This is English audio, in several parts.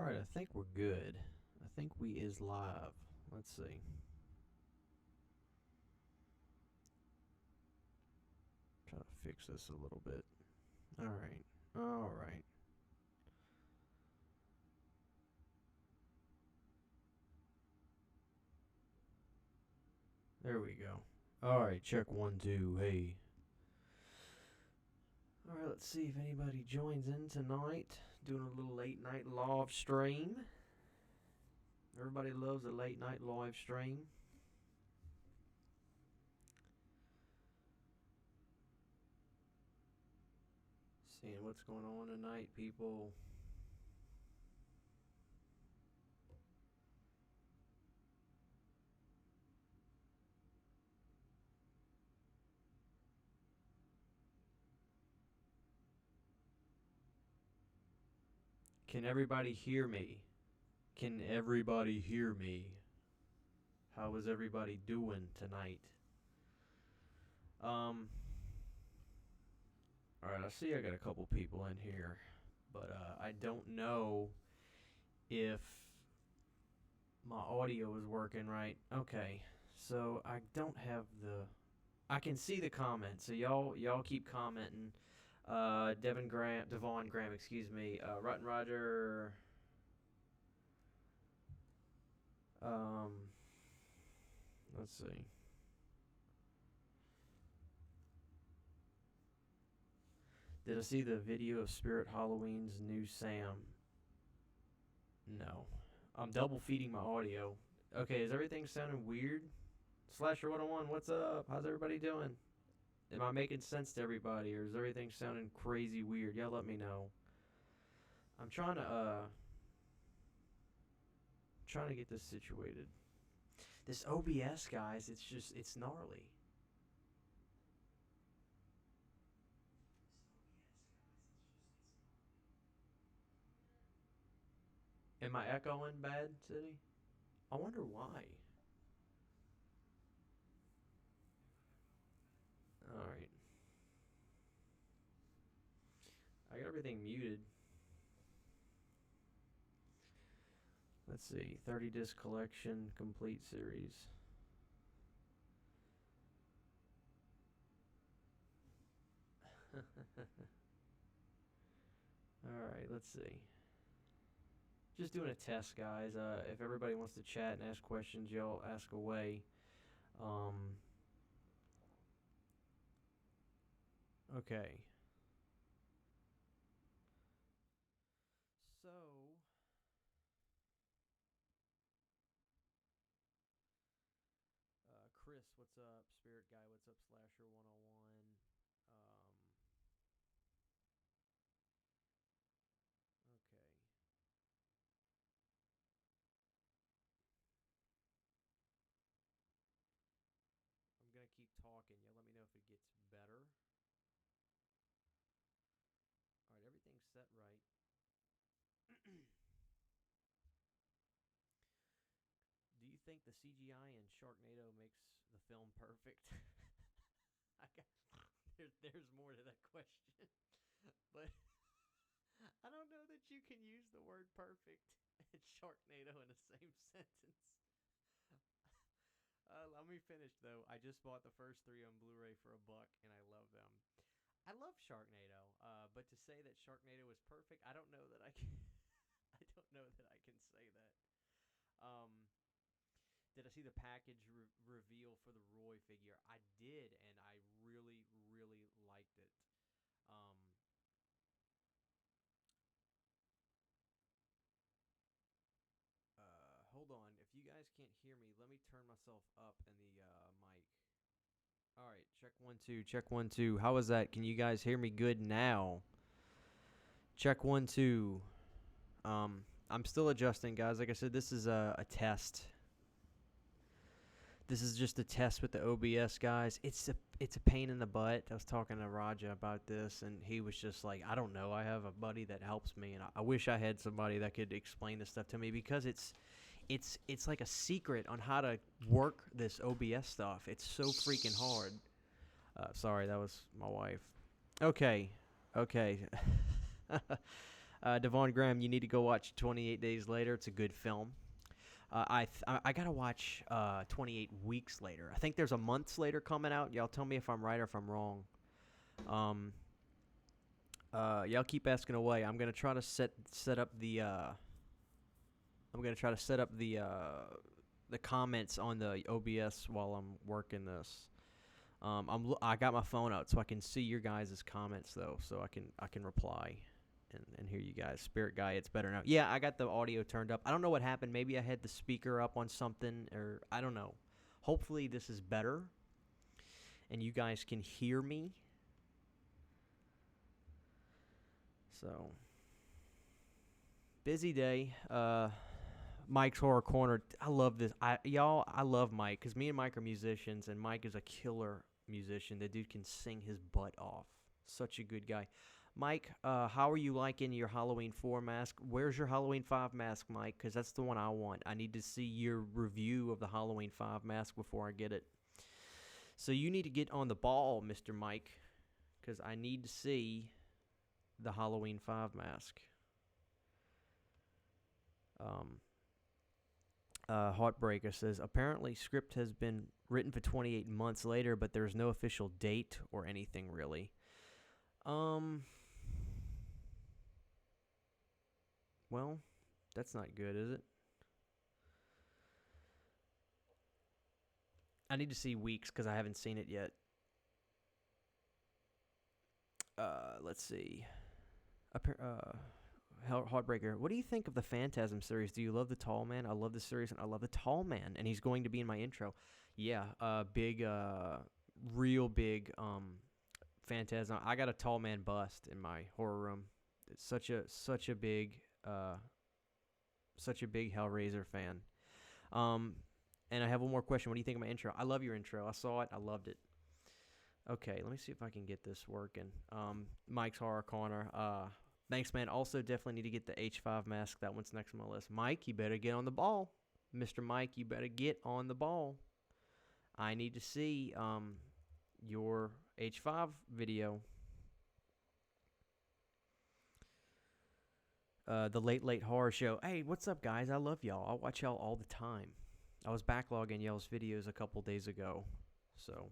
Alright, I think we're good. I think we is live. Let's see. Try to fix this a little bit. Alright. Alright. There we go. Alright, check 1, 2, hey. Alright, let's see if anybody joins in tonight. Doing a little late night live stream. Everybody loves a late night live stream. Seeing what's going on tonight, people. Can everybody hear me? Can everybody hear me? How is everybody doing tonight? Alright, I see I got a couple people in here, but I don't know if my audio is working right. Okay, so I don't have I can see the comments, so y'all keep commenting. Devon Graham, excuse me. Rotten Roger. Let's see. Did I see the video of Spirit Halloween's new Sam? No. I'm double feeding my audio. Okay, is everything sounding weird? Slasher 101, what's up? How's everybody doing? Am I making sense to everybody, or is everything sounding crazy weird? Y'all let me know. I'm trying to get this situated. This OBS, guys, it's gnarly. Am I echoing bad, City? I wonder why. Alright. I got everything muted. Let's see. 30 disc collection, complete series. Alright, let's see. Just doing a test, guys. If everybody wants to chat and ask questions, y'all ask away. Okay. So, Chris, what's up? Spirit Guy, what's up? Slasher 101. Okay. I'm gonna keep talking. Y'all let me know if it gets better. Alright, everything's set right. Do you think the CGI in Sharknado makes the film perfect? I got there's more to that question. But I don't know that you can use the word perfect and Sharknado in the same sentence. Let me finish though. I just bought the first 3 on Blu-ray for $1, and I love them. I love Sharknado, but to say that Sharknado is perfect, I don't know that I can. I don't know that I can say that. Um, did I see the package reveal for the Roy figure? I did, and I really, really liked it. Um, hold on. If you guys can't hear me, let me turn myself up in the mic. All right, check 1 2, check 1 2. How is that? Can you guys hear me good now? Check 1 2. I'm still adjusting, guys. Like I said, this is a test. This is just a test with the OBS, guys. It's a pain in the butt. I was talking to Raja about this, and he was just like, I don't know. I have a buddy that helps me, and I wish I had somebody that could explain this stuff to me, because it's like a secret on how to work this OBS stuff. It's so freaking hard. Sorry, that was my wife. Okay. Devon Graham, you need to go watch 28 Days Later. It's a good film. I gotta watch 28 Weeks Later. I think there's a Months Later coming out. Y'all tell me if I'm right or if I'm wrong. Y'all keep asking away. I'm gonna try to set up the the comments on the OBS while I'm working this. I got my phone out so I can see your guys' comments though, so I can reply and hear you guys. Spirit Guy, it's better now. Yeah, I got the audio turned up. I don't know what happened. Maybe I had the speaker up on something, or I don't know. Hopefully this is better and you guys can hear me. So, busy day. Mike's Horror Corner. I love this. I love Mike because me and Mike are musicians, and Mike is a killer musician. The dude can sing his butt off. Such a good guy. Mike, how are you liking your Halloween 4 mask? Where's your Halloween 5 mask, Mike? Because that's the one I want. I need to see your review of the Halloween 5 mask before I get it. So you need to get on the ball, Mr. Mike, because I need to see the Halloween 5 mask. Heartbreaker says, apparently script has been written for 28 months later, but there's no official date or anything really. Well, that's not good, is it? I need to see Weeks because I haven't seen it yet. Let's see. Heartbreaker, what do you think of the Phantasm series? Do you love the Tall Man? I love the series, and I love the Tall Man, and he's going to be in my intro. Yeah, real big Phantasm. I got a Tall Man bust in my horror room. It's such a big Hellraiser fan. And I have one more question. What do you think of my intro? I love your intro. I saw it. I loved it. Okay, let me see if I can get this working. Mike's Horror Corner. Thanks, man. Also, definitely need to get the H5 mask. That one's next on my list. Mike, you better get on the ball. Mr. Mike, you better get on the ball. I need to see your H5 video. The Late Horror Show. Hey, what's up, guys? I love y'all. I watch y'all all the time. I was backlogging y'all's videos a couple days ago. So,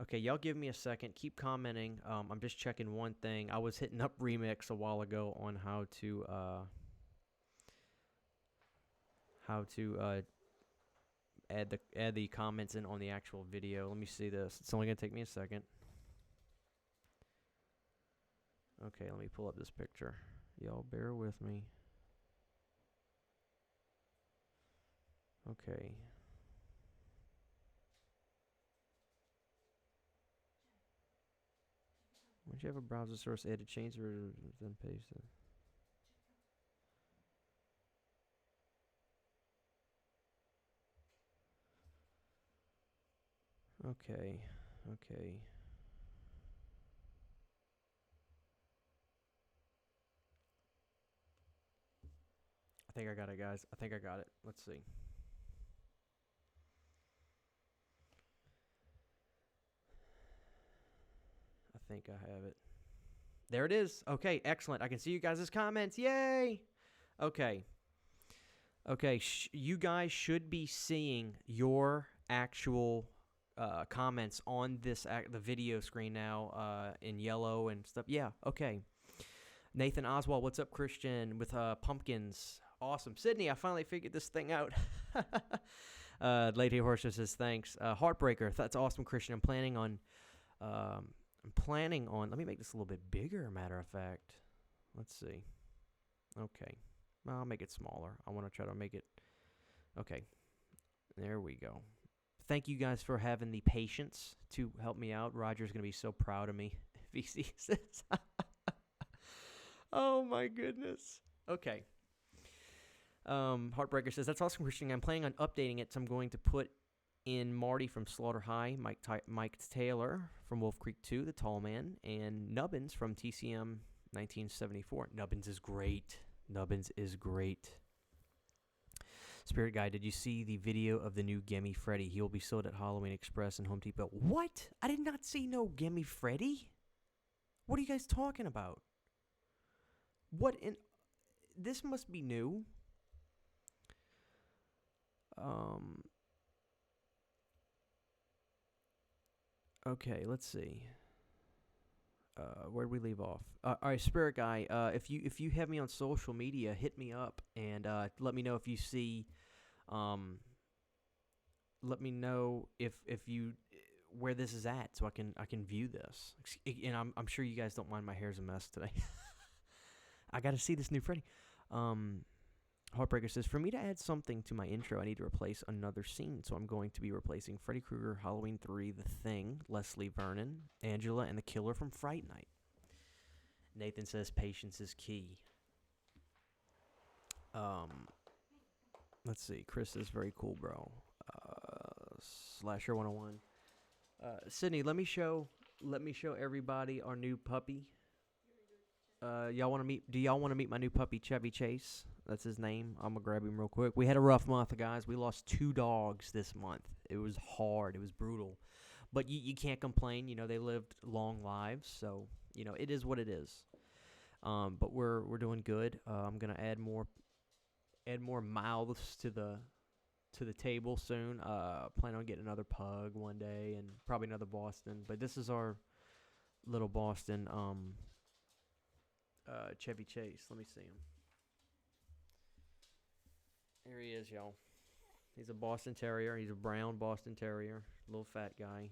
okay, y'all give me a second. Keep commenting. I'm just checking one thing. I was hitting up Remix a while ago on how to add the comments in on the actual video. Let me see this. It's only gonna take me a second. Okay, let me pull up this picture. Y'all bear with me. Okay. Once you have a browser source, edit, change, or then paste it. Okay. I think I got it, guys. I think I got it. Let's see. I think I have it. There it is. Okay, excellent. I can see you guys' comments. Yay! Okay. You guys should be seeing your actual comments on the video screen now in yellow and stuff. Yeah, okay. Nathan Oswald, what's up, Christian, with pumpkins. Awesome. Sydney, I finally figured this thing out. Lady Horse says, thanks. Heartbreaker, that's awesome, Christian. I'm planning on, let me make this a little bit bigger, matter of fact. Let's see. Okay. I'll make it smaller. I want to try to make it, okay. There we go. Thank you guys for having the patience to help me out. Roger's going to be so proud of me if he sees this. Oh my goodness. Okay. Heartbreaker says, that's awesome, Christian. I'm planning on updating it, so I'm going to put in Marty from Slaughter High, Mike Taylor from Wolf Creek 2, The Tall Man, and Nubbins from TCM 1974. Nubbins is great. Spirit Guy, did you see the video of the new Gimme Freddy? He will be sold at Halloween Express and Home Depot. What? I did not see no Gimme Freddy. What are you guys talking about? What in... This must be new. Okay, let's see. Where'd we leave off? All right, Spirit Guy. If you have me on social media, hit me up and let me know if you see. Let me know if you where this is at, so I can view this. And I'm sure you guys don't mind my hair's a mess today. I got to see this new Freddy. Heartbreaker says, for me to add something to my intro, I need to replace another scene. So I'm going to be replacing Freddy Krueger, Halloween 3, The Thing, Leslie Vernon, Angela, and the Killer from Fright Night. Nathan says, patience is key. Let's see. Chris is very cool, bro. Slasher 101. Sydney, let me show everybody our new puppy. Y'all want to meet? Do y'all want to meet my new puppy, Chevy Chase? That's his name. I'm gonna grab him real quick. We had a rough month, guys. We lost 2 dogs this month. It was hard. It was brutal, but you can't complain. You know, they lived long lives, so you know it is what it is. But we're doing good. I'm gonna add more mouths to the table soon. Plan on getting another pug one day and probably another Boston. But this is our little Boston. Chevy Chase. Let me see him. Here he is, y'all. He's a Boston Terrier. He's a brown Boston Terrier. Little fat guy.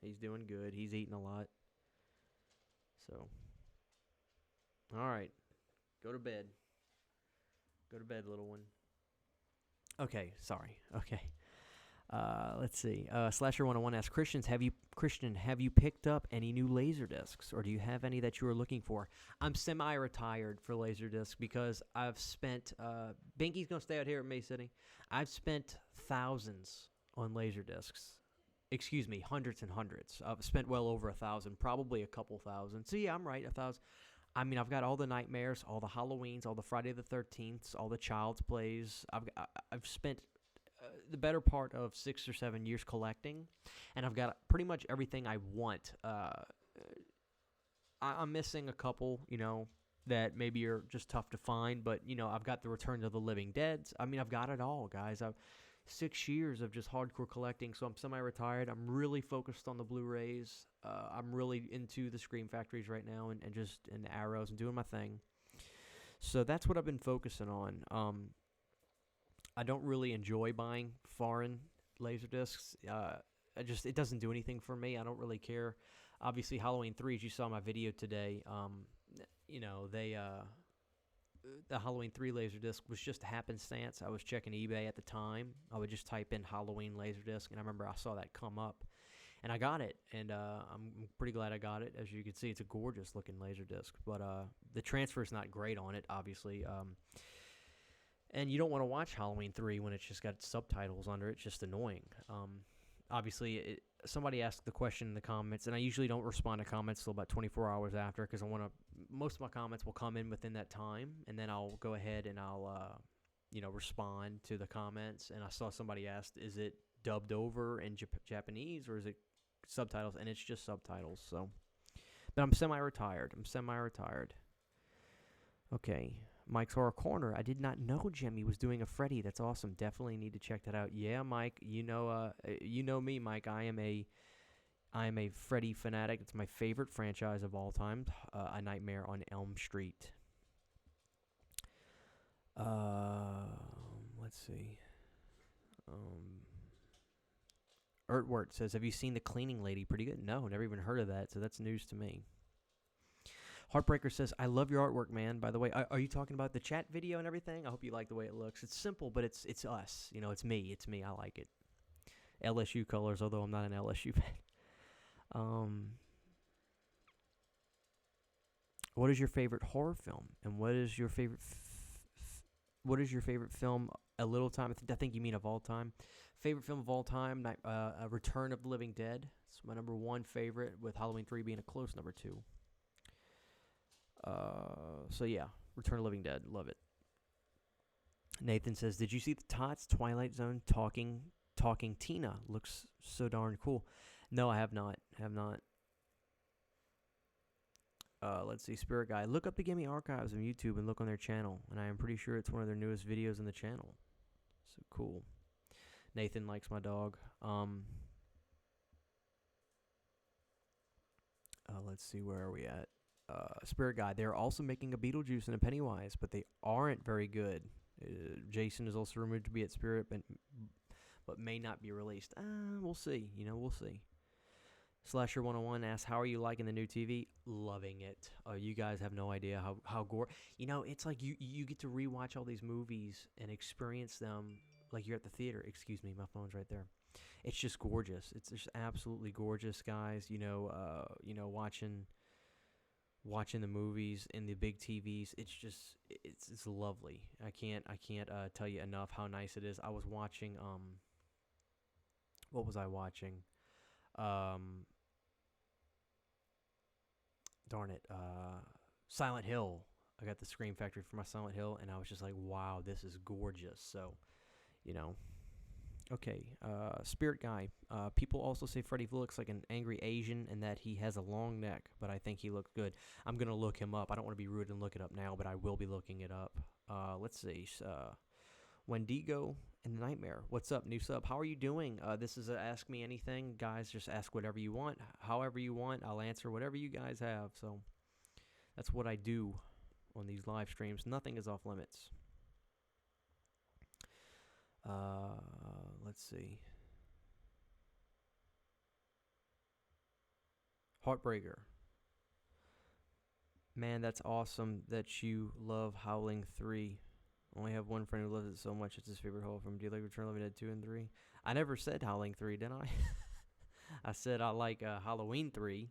He's doing good. He's eating a lot. So, all right. Go to bed. Go to bed, little one. Okay, sorry. Okay. Let's see. Slasher 101 asks, Christian, have you picked up any new Laserdiscs, or do you have any that you are looking for? I'm semi-retired for Laserdisc because I've spent, Binky's going to stay out here at May City. I've spent thousands on Laserdiscs. Excuse me, hundreds and hundreds. I've spent well over 1,000, probably a couple thousand. So yeah, I'm right, 1,000. I mean, I've got all the Nightmares, all the Halloweens, all the Friday the 13th, all the Child's Plays. I've spent the better part of 6 or 7 years collecting, and I've got pretty much everything I want. I'm missing a couple, you know, that maybe are just tough to find, but, you know, I've got the Return of the Living Dead. I mean, I've got it all, guys. I've 6 years of just hardcore collecting, so I'm semi-retired. I'm really focused on the Blu-rays. I'm really into the Scream Factories right now and just in the Arrows and doing my thing. So that's what I've been focusing on. I don't really enjoy buying foreign Laserdiscs. It doesn't do anything for me. I don't really care. Obviously, Halloween 3, as you saw in my video today, you know, the Halloween 3 Laserdisc was just a happenstance. I was checking eBay at the time. I would just type in Halloween Laserdisc, and I remember I saw that come up. And I got it, and I'm pretty glad I got it. As you can see, it's a gorgeous-looking Laserdisc. But the transfer is not great on it, obviously. And you don't want to watch Halloween 3 when it's just got subtitles under it. It's just annoying. Obviously, somebody asked the question in the comments, and I usually don't respond to comments until about 24 hours after because most of my comments will come in within that time, and then I'll go ahead and I'll respond to the comments. And I saw somebody asked, is it dubbed over in Japanese or is it subtitles? And it's just subtitles. So, but I'm semi-retired. Okay. Mike's Horror Corner. I did not know Jimmy was doing a Freddy. That's awesome. Definitely need to check that out. Yeah, Mike. You know me, Mike. I am a Freddy fanatic. It's my favorite franchise of all time. A Nightmare on Elm Street. Let's see. Ertwort says, have you seen The Cleaning Lady? Pretty good. No, never even heard of that, so that's news to me. Heartbreaker says, I love your artwork, man. By the way, are you talking about the chat video and everything? I hope you like the way it looks. It's simple, but it's us. You know, it's me. I like it. LSU colors, although I'm not an LSU fan. What is your favorite horror film? And what is your favorite film? A Little Time. I think you mean of all time. Favorite film of all time, Return of the Living Dead. It's my number 1 favorite, with Halloween 3 being a close number 2. So yeah, Return of the Living Dead. Love it. Nathan says, did you see the Tots Twilight Zone talking Tina? Looks so darn cool. No, I have not. Let's see, Spirit Guy. Look up the Gimme Archives on YouTube and look on their channel, and I am pretty sure it's one of their newest videos on the channel. So cool. Nathan likes my dog. Let's see, where are we at? Spirit Guy. They're also making a Beetlejuice and a Pennywise, but they aren't very good. Jason is also rumored to be at Spirit, but may not be released. We'll see. We'll see. Slasher 101 asks, how are you liking the new TV? Loving it. You guys have no idea how gore. It's like you get to rewatch all these movies and experience them like you're at the theater. Excuse me, my phone's right there. It's just gorgeous. It's just absolutely gorgeous, guys. Watching the movies in the big TVs. It's lovely. I can't tell you enough how nice it is. I was watching what was I watching? Darn it, Silent Hill. I got the Scream Factory for my Silent Hill, and I was just like, wow, this is gorgeous. So, Okay, Spirit Guy. People also say Freddy looks like an angry Asian and that he has a long neck, but I think he looks good. I'm going to look him up. I don't want to be rude and look it up now, but I will be looking it up. Let's see. Wendigo and the Nightmare. What's up, new sub? How are you doing? This is a Ask Me Anything. Guys, just ask whatever you want, however you want. I'll answer whatever you guys have. So that's what I do on these live streams. Nothing is off limits. Let's see. Heartbreaker. Man, that's awesome that you love Howling 3. Only have one friend who loves it so much. It's his favorite horror film. Do you like Return of the Living Dead 2 and 3? I never said Howling 3, did I? I said I like Halloween 3.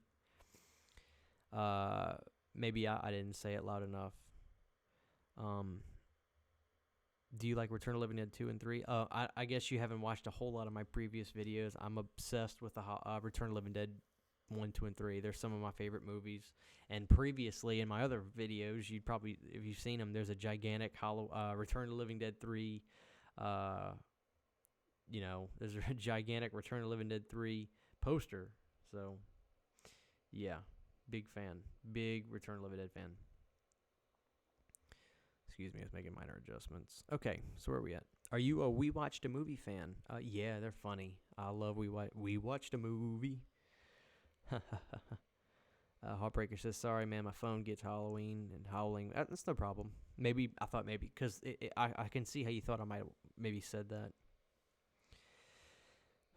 Maybe I didn't say it loud enough. Do you like Return of the Living Dead 2 and 3? I guess you haven't watched a whole lot of my previous videos. I'm obsessed with the Return of the Living Dead 1, 2, and 3. They're some of my favorite movies. And previously, in my other videos, you'd probably, if you've seen them, there's a gigantic Return of the Living Dead 3. There's a gigantic Return of the Living Dead 3 poster. So, yeah, big fan. Big Return of the Living Dead fan. Excuse me, I was making minor adjustments. Okay, so where are we at? Are you a We Watched a Movie fan? Yeah, they're funny. I love We Watched a Movie. Heartbreaker says, sorry, man, my phone gets Halloween and howling. That's no problem. I thought maybe, because I can see how you thought I might have maybe said that.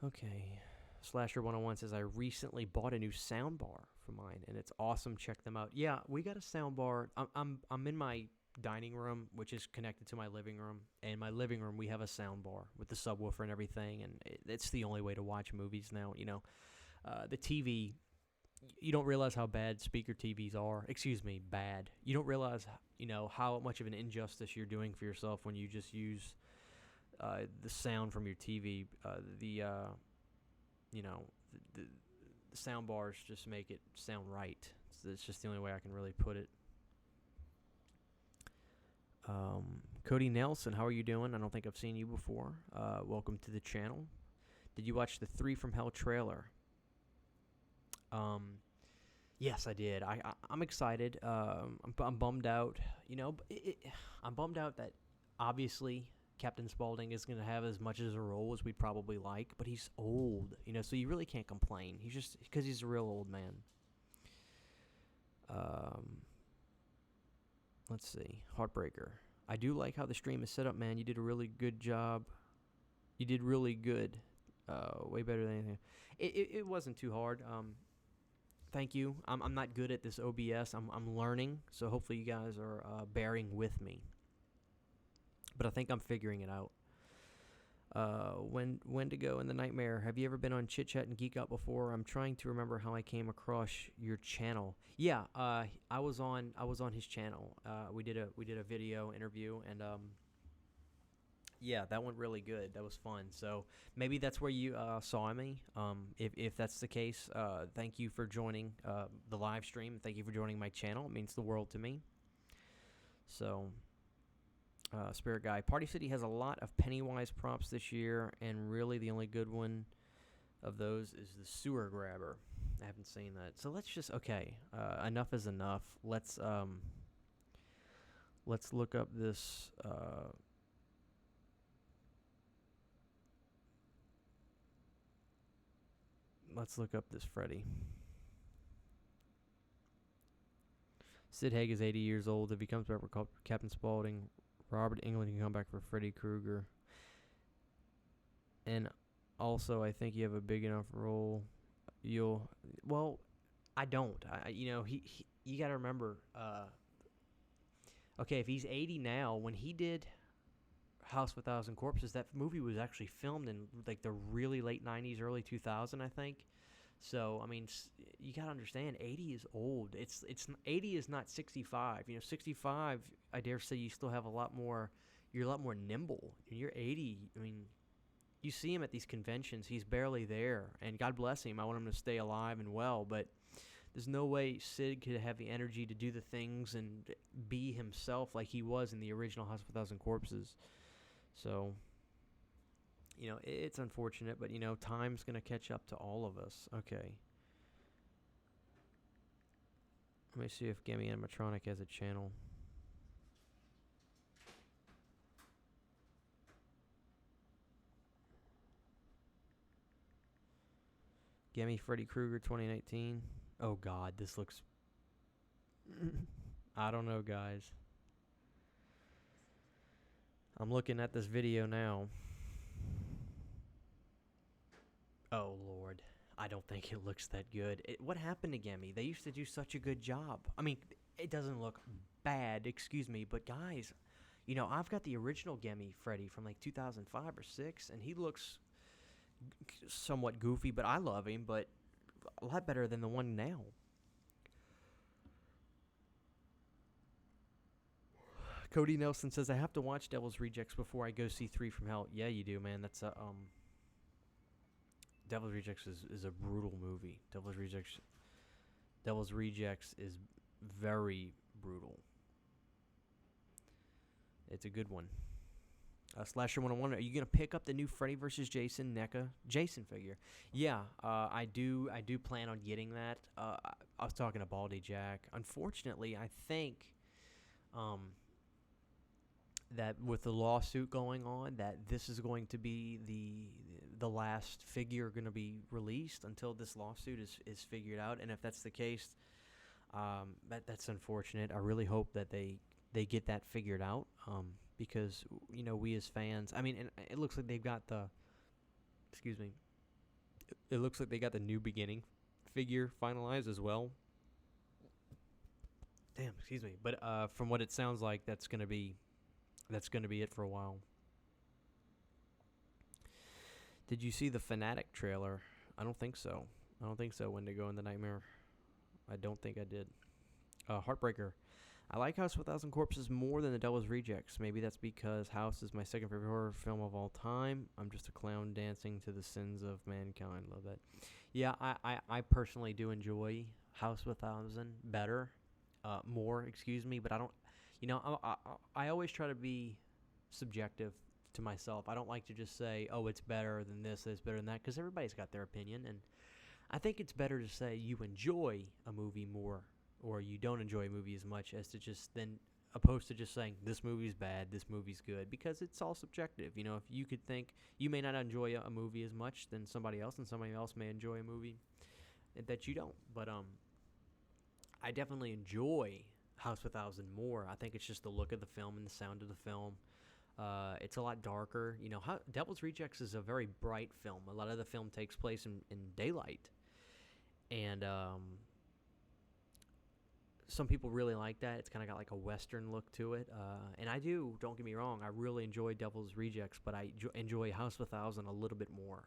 Okay. Slasher 101 says, I recently bought a new sound bar for mine, and it's awesome. Check them out. Yeah, we got a sound bar. I'm in my dining room, which is connected to my living room. And in my living room, we have a sound bar with the subwoofer and everything, and it's the only way to watch movies now. The TV, you don't realize how bad speaker TVs are. Excuse me, bad. You don't realize, how much of an injustice you're doing for yourself when you just use the sound from your TV. The sound bars just make it sound right. It's just the only way I can really put it. Cody Nelson, how are you doing? I don't think I've seen you before. Welcome to the channel. Did you watch the 3 from Hell trailer? Yes, I did. I'm excited. I'm bummed out. I'm bummed out that obviously Captain Spaulding is going to have as much as a role as we'd probably like, but he's old, so you really can't complain. He's just because he's a real old man. Let's see. Heartbreaker. I do like how the stream is set up, man. You did a really good job. You did really good. Way better than anything. It wasn't too hard. Thank you. I'm not good at this OBS. I'm learning, so hopefully you guys are bearing with me. But I think I'm figuring it out. Wendigo and the Nightmare. Have you ever been on Chit Chat and Geek Out before? I'm trying to remember how I came across your channel. Yeah, I was on his channel. We did a video interview, and yeah, that went really good. That was fun. So maybe that's where you saw me. If that's the case, thank you for joining the live stream. Thank you for joining my channel. It means the world to me. So. Spirit Guy. Party City has a lot of Pennywise props this year, and really the only good one of those is the sewer grabber. I haven't seen that. So let's just enough is enough. Let's look up this. Let's look up this Freddy. Sid Haig is 80 years old. If he comes back for Captain Spaulding, Robert Englund can come back for Freddy Krueger. And also, I think you have a big enough role. I don't. You got to remember. Okay, if he's 80 now, when he did House of a Thousand Corpses, that movie was actually filmed in like the really late 90s, early 2000, I think. So, I mean, you got to understand, 80 is old. It's 80 is not 65. 65, I dare say you still have you're a lot more nimble. And you're 80, I mean, you see him at these conventions, he's barely there. And God bless him, I want him to stay alive and well, but there's no way Sid could have the energy to do the things and be himself like he was in the original House of a Thousand Corpses. So, it's unfortunate, but, time's going to catch up to all of us. Okay. Let me see if Gammy Animatronic has a channel. Gammy Freddy Krueger 2019. Oh, God, this looks... I don't know, guys. I'm looking at this video now. Oh, Lord. I don't think it looks that good. What happened to Gammy? They used to do such a good job. I mean, it doesn't look bad, excuse me, but guys, I've got the original Gammy Freddy from like 2005 or 6, and he looks somewhat goofy, but I love him, but a lot better than the one now. Cody Nelson says, I have to watch Devil's Rejects before I go see 3 from Hell. Yeah, you do, man. That's Devil's Rejects is a brutal movie. Devil's Rejects is very brutal. It's a good one. Slasher 101, are you going to pick up the new Freddy vs. Jason NECA Jason figure? Yeah, I do plan on getting that. I was talking to Baldy Jack. Unfortunately, I think that with the lawsuit going on, that this is going to be the last figure going to be released until this lawsuit is figured out. And if that's the case, that's unfortunate. I really hope that they get that figured out, because we as fans, I mean, and it looks like they've got it looks like they got the New Beginning figure finalized as well. Damn, excuse me. But from what it sounds like, that's gonna be it for a while. Did you see the Phanatic trailer? I don't think so. Wendigo and the Nightmare. I don't think I did. Heartbreaker. I like House of a Thousand Corpses more than The Devil's Rejects. Maybe that's because House is my second favorite horror film of all time. I'm just a clown dancing to the sins of mankind. Love that. Yeah, I personally do enjoy House of a Thousand better. More, excuse me, but I don't... I always try to be subjective to myself. I don't like to just say, oh, it's better than this, it's better than that, because everybody's got their opinion, and I think it's better to say you enjoy a movie more, or you don't enjoy a movie as much, as to just then, opposed to just saying, this movie's bad, this movie's good, because it's all subjective. If you could think, you may not enjoy a movie as much than somebody else, and somebody else may enjoy a movie that you don't, but I definitely enjoy House of a Thousand more. I think it's just the look of the film and the sound of the film. It's a lot darker. Devil's Rejects is a very bright film. A lot of the film takes place in daylight. And some people really like that. It's kind of got like a Western look to it. And I do, don't get me wrong, I really enjoy Devil's Rejects, but I enjoy House of a Thousand a little bit more.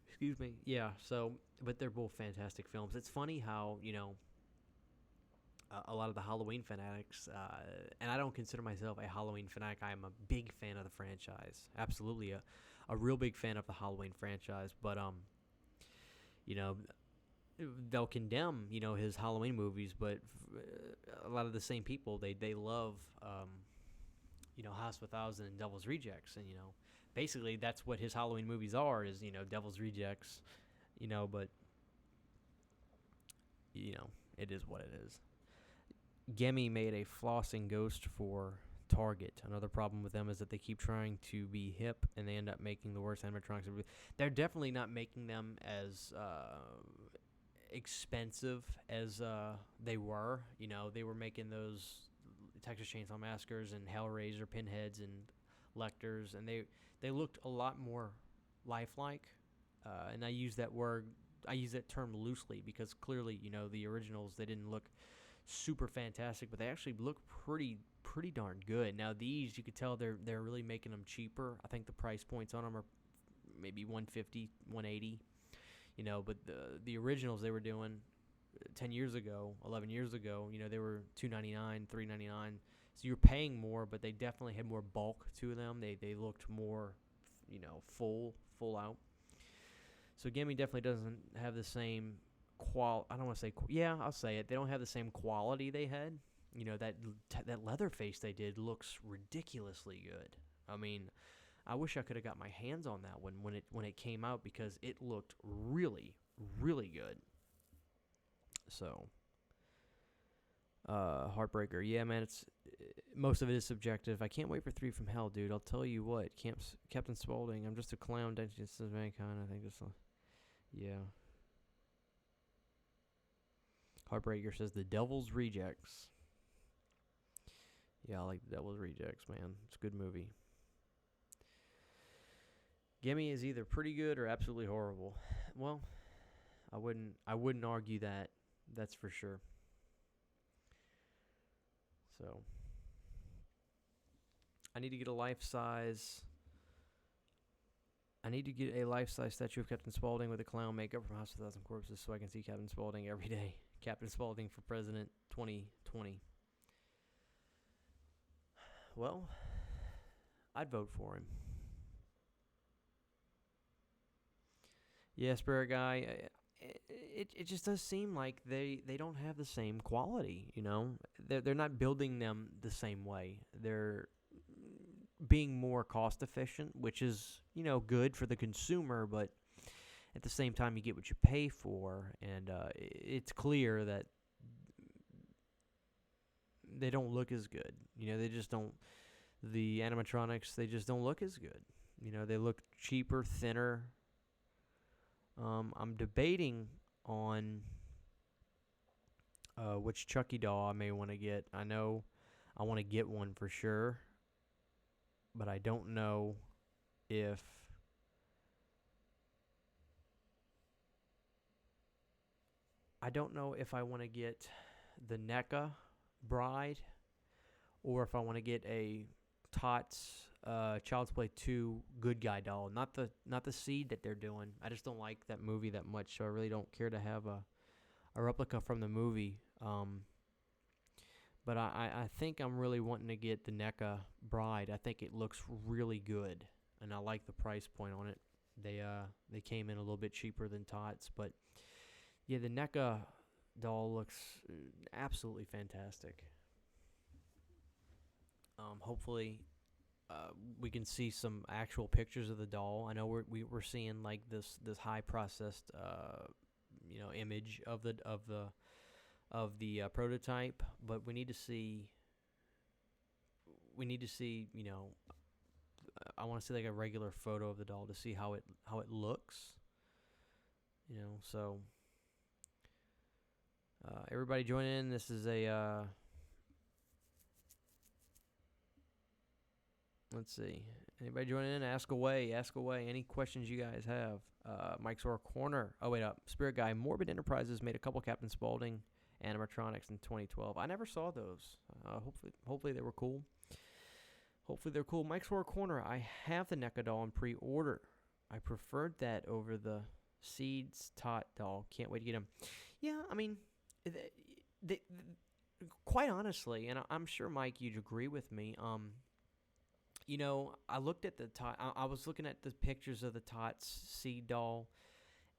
Excuse me. Yeah, so, but they're both fantastic films. It's funny how, a lot of the Halloween fanatics, and I don't consider myself a Halloween fanatic. I am a big fan of the franchise. Absolutely a real big fan of the Halloween franchise. But, they'll condemn, his Halloween movies, but a lot of the same people, they love House of a Thousand and Devil's Rejects, and basically that's what his Halloween movies are, is Devil's Rejects, but it is what it is. Gemi made a flossing ghost for Target. Another problem with them is that they keep trying to be hip, and they end up making the worst animatronics. They're definitely not making them as expensive as they were. They were making those Texas Chainsaw Massacres and Hellraiser pinheads and Lecters, and they looked a lot more lifelike. And I use that term loosely because clearly, the originals, they didn't look super fantastic, but they actually look pretty darn good. Now these, you could tell they're really making them cheaper. I think the price points on them are maybe $150, $180. But the originals they were doing 10 years ago, 11 years ago, they were $299, $399. So you're paying more, but they definitely had more bulk to them. They looked more, full out. So Gimme definitely doesn't have the same I don't want to say, I'll say it. They don't have the same quality they had. That Leatherface they did looks ridiculously good. I mean, I wish I could have got my hands on that one when it came out because it looked really, really good. So, Heartbreaker. Yeah, man, most of it is subjective. I can't wait for 3 from Hell, dude. I'll tell you what, Captain Spaulding, I'm just a clown. This is mankind. I think this. Yeah. Heartbreaker says The Devil's Rejects. Yeah, I like The Devil's Rejects, man. It's a good movie. Gimme is either pretty good or absolutely horrible. Well, I wouldn't argue that. That's for sure. So, I need to get a life-size statue of Captain Spaulding with a clown makeup from House of 1,000 Corpses so I can see Captain Spaulding every day. Captain Spaulding for President 2020. Well, I'd vote for him. Yeah, Spirit Guy. It just does seem like they don't have the same quality. They're not building them the same way. They're being more cost efficient, which is good for the consumer, but at the same time you get what you pay for, and it's clear that they don't look as good. They just don't. The animatronics, they just don't look as good. They look cheaper, thinner. I'm debating on which Chucky doll I may want to get. I know I want to get one for sure, but I don't know if I want to get the NECA Bride or if I want to get a Tots Child's Play 2 Good Guy doll. Not the seed that they're doing. I just don't like that movie that much, so I really don't care to have a replica from the movie. But I think I'm really wanting to get the NECA Bride. I think it looks really good, and I like the price point on it. They came in a little bit cheaper than Tots, but yeah, the NECA doll looks absolutely fantastic. Hopefully, we can see some actual pictures of the doll. I know we're seeing like this high processed image of the prototype, but we need to see I want to see like a regular photo of the doll to see how it looks. So everybody join in. This is a let's see. Anybody join in? Ask away. Any questions you guys have? Mike's Horror Corner. Oh, wait up. Spirit Guy. Morbid Enterprises made a couple Captain Spaulding animatronics in 2012. I never saw those. Hopefully they were cool. Hopefully they're cool. Mike's Horror Corner. I have the NECA doll in pre-order. I preferred that over the Seeds Tot doll. Can't wait to get him. Yeah, I mean, they quite honestly, and I'm sure, Mike, you'd agree with me, I looked at the Tot. I was looking at the pictures of the Tots Seed doll,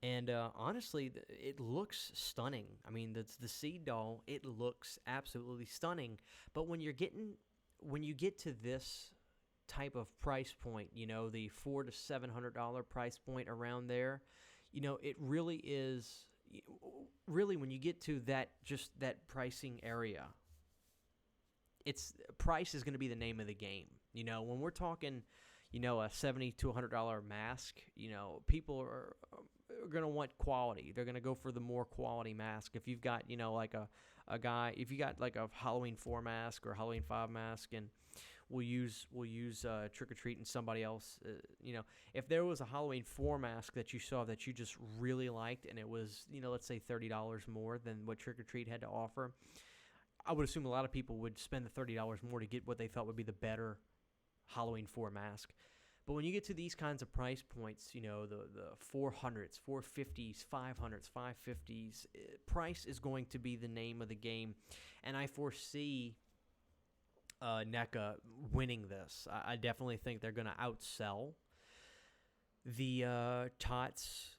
and honestly, it looks stunning. I mean, the Seed doll, it looks absolutely stunning. But when you're getting when you get to this type of price point, the $400 to $700 price point around there, it really is. Really, when you get to just that pricing area, price is going to be the name of the game. When we're talking, a $70 to $100 mask, people are going to want quality. They're going to go for the more quality mask. If you've got, like if you got like a Halloween 4 mask or Halloween 5 mask, and we'll use Trick or Treat and somebody else, if there was a Halloween 4 mask that you saw that you just really liked, and it was, let's say $30 more than what Trick or Treat had to offer, I would assume a lot of people would spend the $30 more to get what they thought would be the better Halloween 4 mask. But when you get to these kinds of price points, the 400s, 450s, 500s, 550s, price is going to be the name of the game. And I foresee NECA winning this. I definitely think they're going to outsell the TOTS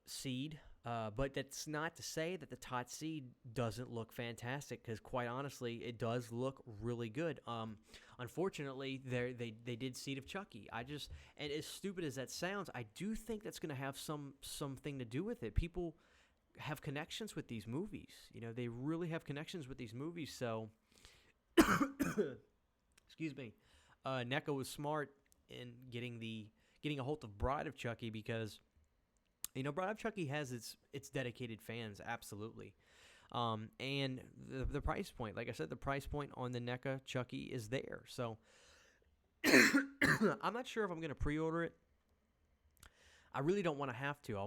seed. But that's not to say that the TOTS seed doesn't look fantastic, because quite honestly, it does look really good. Unfortunately, they did Seed of Chucky. And as stupid as that sounds, I do think that's going to have something to do with it. People have connections with these movies. They really have connections with these movies. So, excuse me, NECA was smart in getting a hold of Bride of Chucky, because Bride of Chucky has its dedicated fans, absolutely. And the price point, like I said, the price point on the NECA Chucky is there. So I'm not sure if I'm going to pre-order it. I really don't want to have to.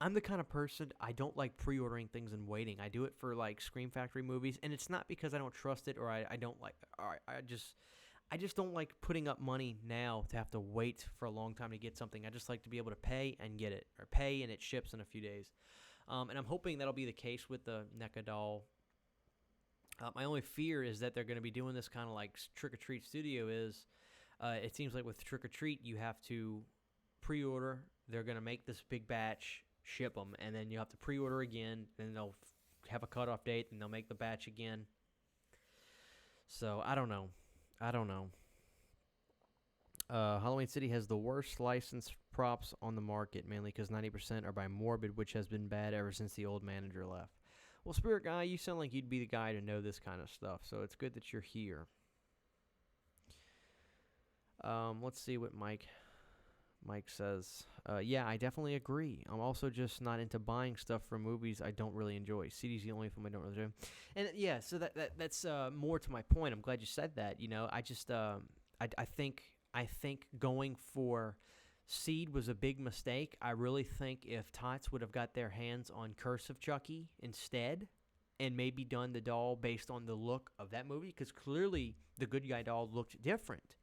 I'm the kind of person, I don't like pre-ordering things and waiting. I do it for like Scream Factory movies, and it's not because I don't trust it or I don't like. I just don't like putting up money now to have to wait for a long time to get something. I just like to be able to pay and get it, or pay and it ships in a few days. And I'm hoping that'll be the case with the NECA doll. My only fear is that they're going to be doing this kind of like Trick or Treat Studio is. It seems like with Trick or Treat, you have to pre-order. They're going to make this big batch, ship them, and then you have to pre-order again, and they'll have a cutoff date, and they'll make the batch again. So I don't know. Halloween City has the worst licensed props on the market, mainly because 90% are by Morbid, which has been bad ever since the old manager left. Well, Spirit Guy, you sound like you'd be the guy to know this kind of stuff, so it's good that you're here. Let's see what Mike says. Yeah, I definitely agree. I'm also just not into buying stuff from movies I don't really enjoy. CD's the only film I don't really enjoy. And yeah, so that's more to my point. I'm glad you said that. I just I think going for Seed was a big mistake. I really think if Tots would have got their hands on Curse of Chucky instead, and maybe done the doll based on the look of that movie, because clearly the good guy doll looked different.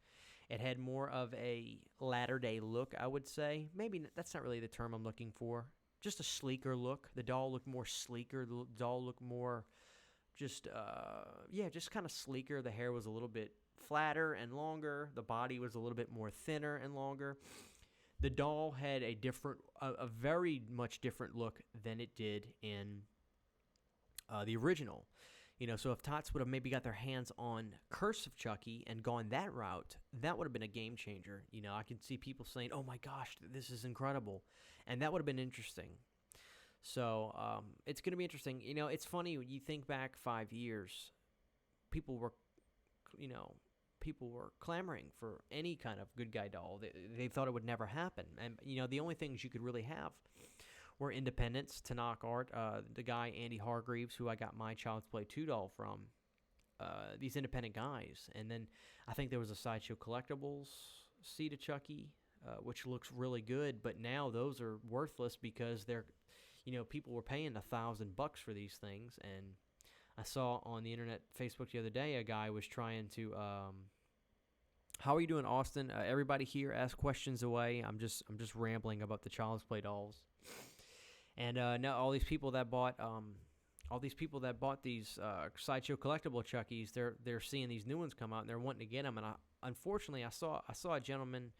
It had more of a latter-day look, I would say. Maybe that's not really the term I'm looking for. Just a sleeker look. The doll looked more sleeker. The doll looked more just kind of sleeker. The hair was a little bit flatter and longer. The body was a little bit more thinner and longer. The doll had a very much different look than it did in the original. So if Tots would have maybe got their hands on Curse of Chucky and gone that route, that would have been a game changer. I can see people saying, oh my gosh, this is incredible. And that would have been interesting. So it's going to be interesting. It's funny, when you think back 5 years, people were clamoring for any kind of good guy doll. They thought it would never happen. And, the only things you could really have were independents to knock art. The guy, Andy Hargreaves, who I got my Child's Play 2 doll from, these independent guys. And then I think there was a Sideshow Collectibles Seed of Chucky, which looks really good. But now those are worthless because they're, people were paying $1,000 for these things. And I saw on the internet, Facebook the other day, a guy was trying to, how are you doing, Austin? Everybody here, ask questions away. I'm just rambling about the Child's Play dolls. And now all these people that bought these Sideshow Collectible Chuckies, they're seeing these new ones come out and they're wanting to get them. And unfortunately, I saw a gentleman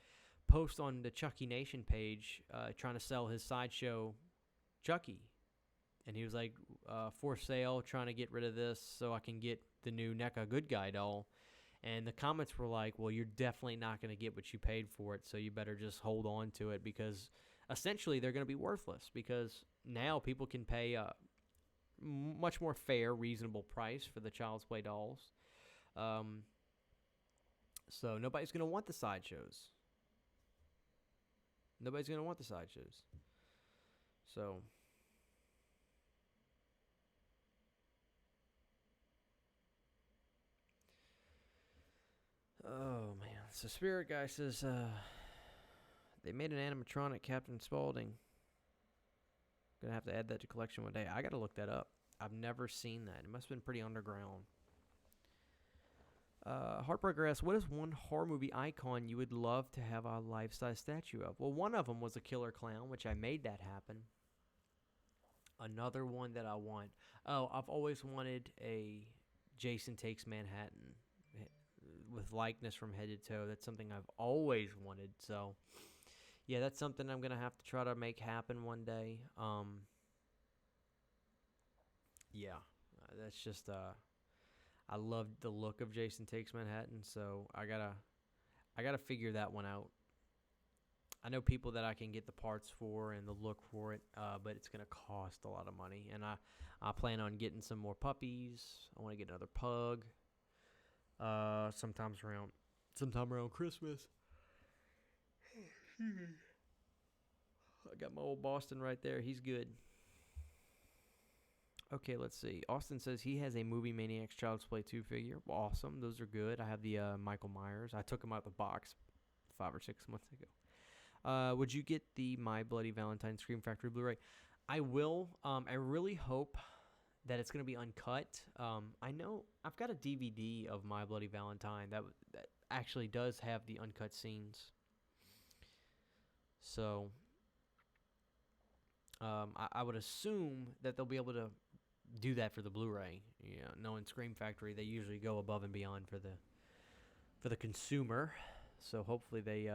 post on the Chucky Nation page trying to sell his Sideshow Chucky, and he was like, for sale, trying to get rid of this so I can get the new NECA Good Guy doll. And the comments were like, well, you're definitely not going to get what you paid for it, so you better just hold on to it because essentially they're going to be worthless because now people can pay a much more fair, reasonable price for the Child's Play dolls. So nobody's going to want the sideshows. Nobody's going to want the sideshows. So... oh, man. So Spirit Guy says, they made an animatronic Captain Spaulding. Gonna have to add that to collection one day. I gotta look that up. I've never seen that. It must have been pretty underground. Heartbreaker asks, what is one horror movie icon you would love to have a life-size statue of? Well, one of them was a killer clown, which I made that happen. Another one that I want. Oh, I've always wanted a Jason Takes Manhattan with likeness from head to toe. That's something I've always wanted. So, yeah, that's something I'm going to have to try to make happen one day. Yeah, that's just, I love the look of Jason Takes Manhattan, so I gotta figure that one out. I know people that I can get the parts for and the look for it, but it's gonna cost a lot of money. And I plan on getting some more puppies. I want to get another pug. Sometime around Christmas. I got my old Boston right there. He's good. Okay, let's see. Austin says he has a Movie Maniacs Child's Play 2 figure. Awesome. Those are good. I have the Michael Myers. I took him out of the box 5 or 6 months ago. Would you get the My Bloody Valentine Scream Factory Blu-ray? I will. I really hope that it's going to be uncut. I know I've got a DVD of My Bloody Valentine that actually does have the uncut scenes. So I would assume that they'll be able to do that for the Blu-ray. You know, knowing Scream Factory, they usually go above and beyond for the consumer. So hopefully they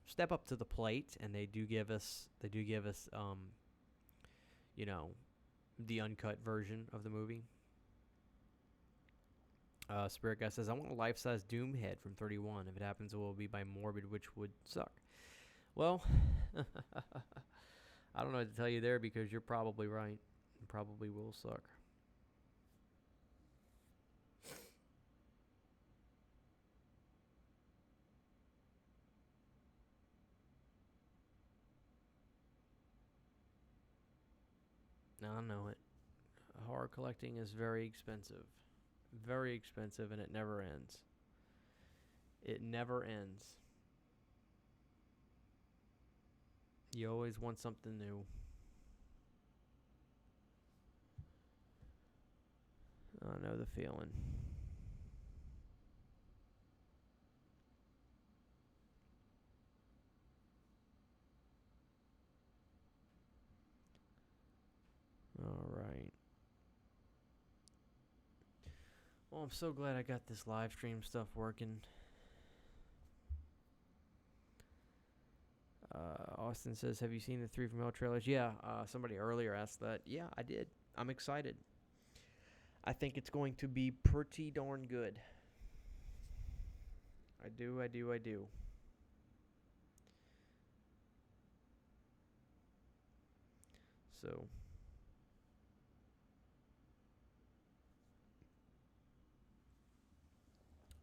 step up to the plate and they do give us you know, the uncut version of the movie. Spirit Guy says, I want a life-size Doom head from 31. If it happens, it will be by Morbid, which would suck. Well, I don't know what to tell you there because you're probably right. It probably will suck. I know it. Horror collecting is very expensive. Very expensive, and it never ends. It never ends. You always want something new. I know the feeling. All right. Well, I'm so glad I got this live stream stuff working. Austin says, have you seen the 3 from Hell trailers? Yeah, somebody earlier asked that. Yeah, I did. I'm excited. I think it's going to be pretty darn good. I do. So...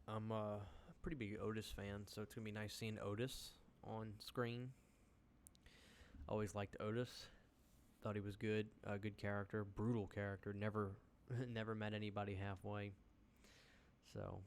I'm a pretty big Otis fan, so it's going to be nice seeing Otis on screen. Always liked Otis. Thought he was good. Good character. Brutal character. Never met anybody halfway. So...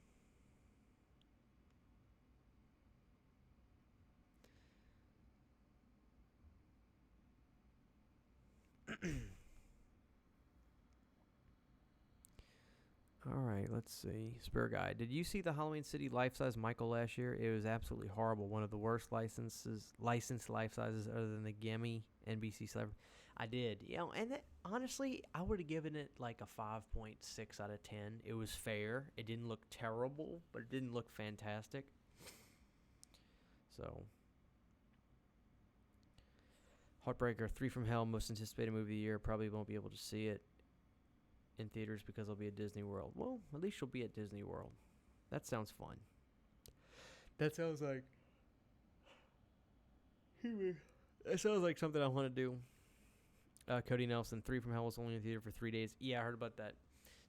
All right, let's see. Spare Guy. Did you see the Halloween City life-size Michael last year? It was absolutely horrible. One of the worst licensed life-sizes other than the Gimme NBC Celebrity. I did. You know, and honestly, I would have given it like a 5.6 out of 10. It was fair. It didn't look terrible, but it didn't look fantastic. So... Heartbreaker, 3 from Hell, most anticipated movie of the year. Probably won't be able to see it in theaters because I'll be at Disney World. Well, at least you'll be at Disney World. That sounds fun. That sounds like. That sounds like something I want to do. Cody Nelson, 3 from Hell was only in theater for 3 days. Yeah, I heard about that.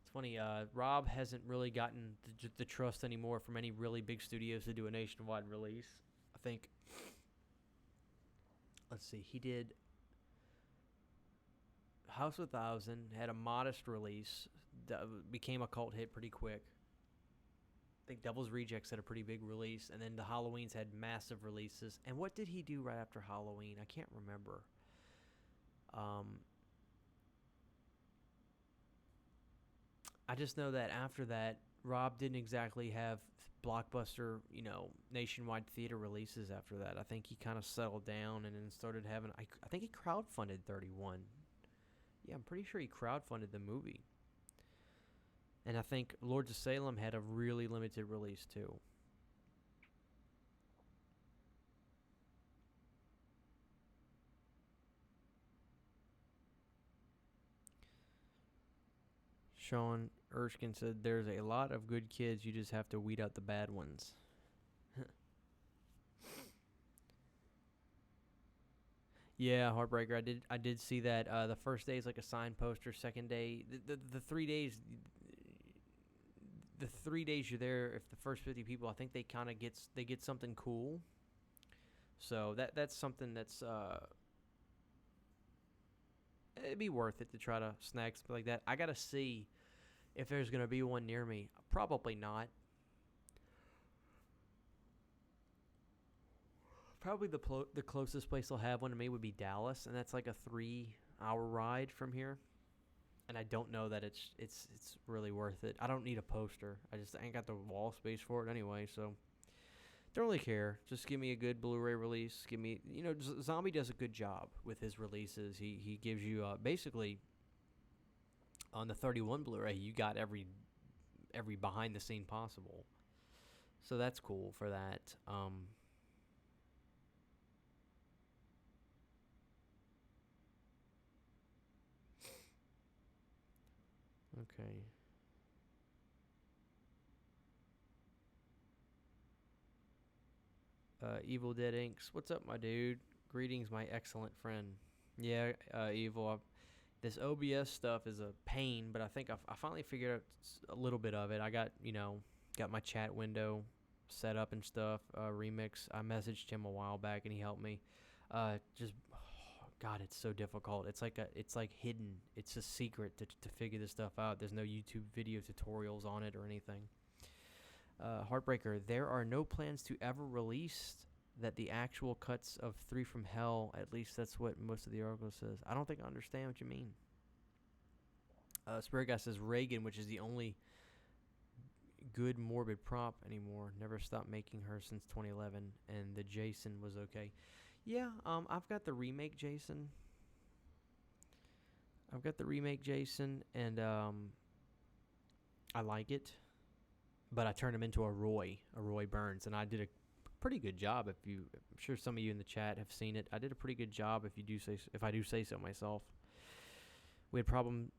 It's funny. Rob hasn't really gotten the trust anymore from any really big studios to do a nationwide release. I think. Let's see. He did House of 1000, had a modest release, became a cult hit pretty quick. I think Devil's Rejects had a pretty big release, and then the Halloweens had massive releases. And what did he do right after Halloween? I can't remember. I just know that after that, Rob didn't exactly have blockbuster, nationwide theater releases after that. I think he kind of settled down and then started having. I think he crowdfunded 31. Yeah, I'm pretty sure he crowdfunded the movie. And I think Lords of Salem had a really limited release too. Sean Erskine said, "There's a lot of good kids. You just have to weed out the bad ones." Yeah, Heartbreaker. I did see that. The first day is like a signed poster. Second day, the 3 days, the 3 days you're there. If the first 50 people, I think they kind of get something cool. So that's something that's it'd be worth it to try to snag something like that. I gotta see if there's gonna be one near me. Probably not. Probably the closest place they'll have one to me would be Dallas, and that's like a 3-hour ride from here. And I don't know that it's really worth it. I don't need a poster. I ain't got the wall space for it anyway, so don't really care. Just give me a good Blu-ray release. Give me, Zombie does a good job with his releases. He gives you basically on the 31 Blu-ray, you got every behind the scene possible. So that's cool for that. Okay. Evil Dead Inks. What's up, my dude? Greetings, my excellent friend. Yeah, Evil. This OBS stuff is a pain, but I think I finally figured out a little bit of it. I got my chat window set up and stuff. Remix. I messaged him a while back and he helped me. God, it's so difficult. It's like hidden. It's a secret to figure this stuff out. There's no YouTube video tutorials on it or anything. Heartbreaker. There are no plans to ever release that the actual cuts of 3 from Hell. At least that's what most of the article says. I don't think I understand what you mean. Spirit Guy says Reagan, which is the only good morbid prop anymore. Never stopped making her since 2011, and the Jason was okay. Yeah, I've got the remake Jason. And I like it. But I turned him into a Roy Burns, and I did a pretty good job. I'm sure some of you in the chat have seen it. I did a pretty good job if I do say so myself. We had problems